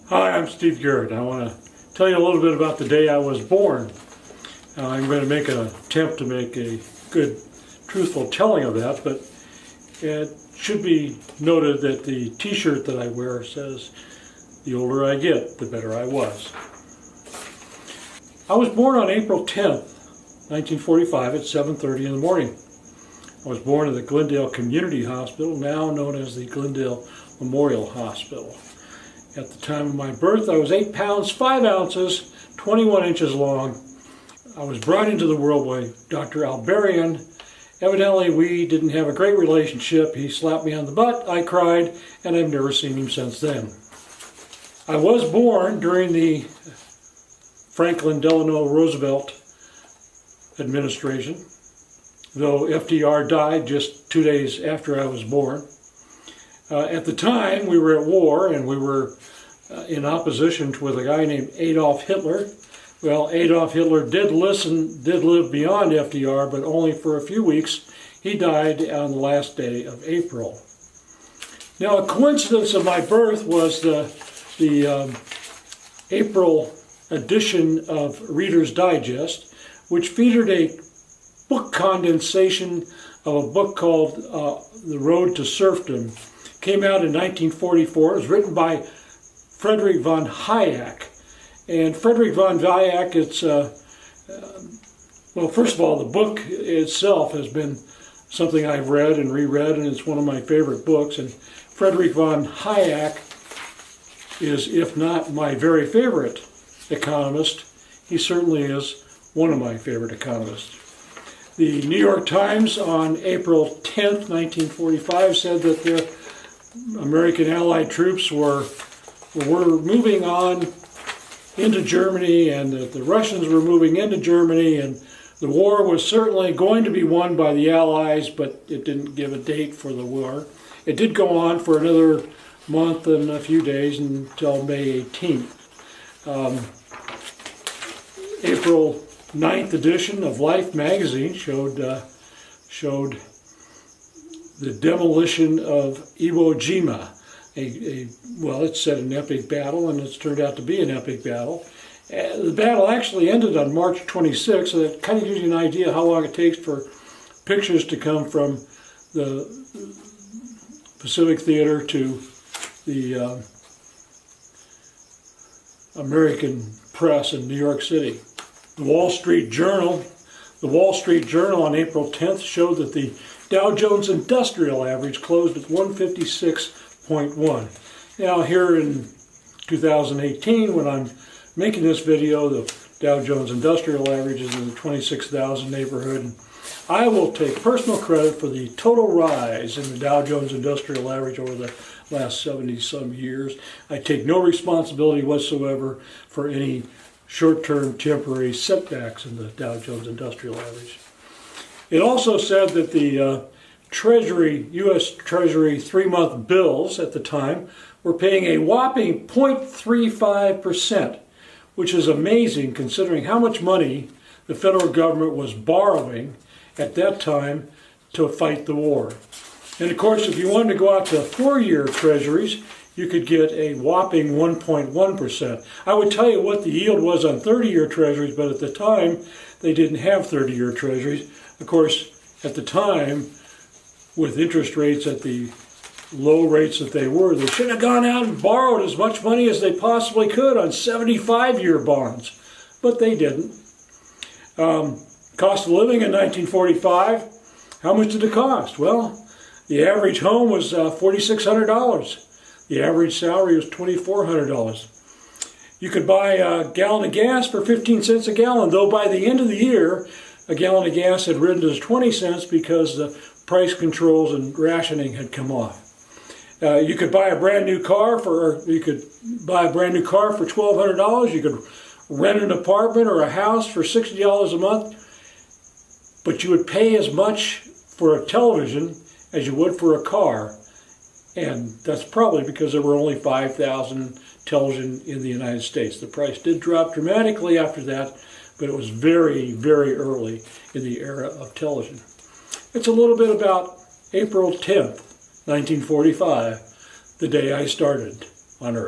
Hi, I'm Steve Garrett. I want to tell you a little bit about the day I was born. I'm going to make an attempt to make a good, truthful telling of that, but it should be noted that the t-shirt that I wear says, "The older I get, the better I was." I was born on April 10th, 1945 at 7:30 in the morning. I was born at the Glendale Community Hospital, now known as the Glendale Memorial Hospital. At the time of my birth, I was 8 pounds 5 ounces, 21 inches long. I was brought into the world by Dr. Alberian. Evidently, we didn't have a great relationship. He slapped me on the butt, I cried, and I've never seen him since then. I was born during the Franklin Delano Roosevelt administration, though FDR died just 2 days after I was born. At the time, we were at war, and we were in opposition with a guy named Adolf Hitler. Well, Adolf Hitler did live beyond FDR, but only for a few weeks. He died on the last day of April. Now, a coincidence of my birth was the April edition of Reader's Digest, which featured a book condensation of a book called The Road to Serfdom. Came out in 1944. It was written by Friedrich von Hayek. And Friedrich von Hayek, well, first of all, the book itself has been something I've read and reread, and it's one of my favorite books. And Friedrich von Hayek is, if not my very favorite economist, he certainly is one of my favorite economists. The New York Times on April 10th, 1945 said that the American Allied troops were moving on into Germany, and that the Russians were moving into Germany, and the war was certainly going to be won by the Allies, but it didn't give a date for the war. It did go on for another month and a few days until May 18th. April 9th edition of Life magazine showed the demolition of Iwo Jima. Well, it's set an epic battle, and it's turned out to be an epic battle. The battle actually ended on March 26th, so that kind of gives you an idea how long it takes for pictures to come from the Pacific Theater to the American press in New York City. The Wall Street Journal on April 10th showed that the Dow Jones Industrial Average closed at 156.1. Now here in 2018, when I'm making this video, the Dow Jones Industrial Average is in the 26,000 neighborhood. And I will take personal credit for the total rise in the Dow Jones Industrial Average over the last 70-some years. I take no responsibility whatsoever for any short-term temporary setbacks in the Dow Jones Industrial Average. It also said that the U.S. Treasury 3-month bills at the time were paying a whopping 0.35%, which is amazing considering how much money the federal government was borrowing at that time to fight the war. And of course, if you wanted to go out to 4-year treasuries, you could get a whopping 1.1%. I would tell you what the yield was on 30-year treasuries, but at the time, they didn't have 30-year treasuries. Of course, at the time, with interest rates at the low rates that they were, they should have gone out and borrowed as much money as they possibly could on 75-year bonds, but they didn't. Cost of living in 1945, how much did it cost? Well, the average home was $4,600. The average salary was $2,400. You could buy a gallon of gas for 15 cents a gallon, though by the end of the year, a gallon of gas had risen to 20 cents because the price controls and rationing had come off. You could buy a brand new car for $1,200. You could rent an apartment or a house for $60 a month, but you would pay as much for a television as you would for a car. And that's probably because there were only 5,000 television in the United States. The price did drop dramatically after that, but it was very, very early in the era of television. It's a little bit about April 10th, 1945, the day I started on Earth.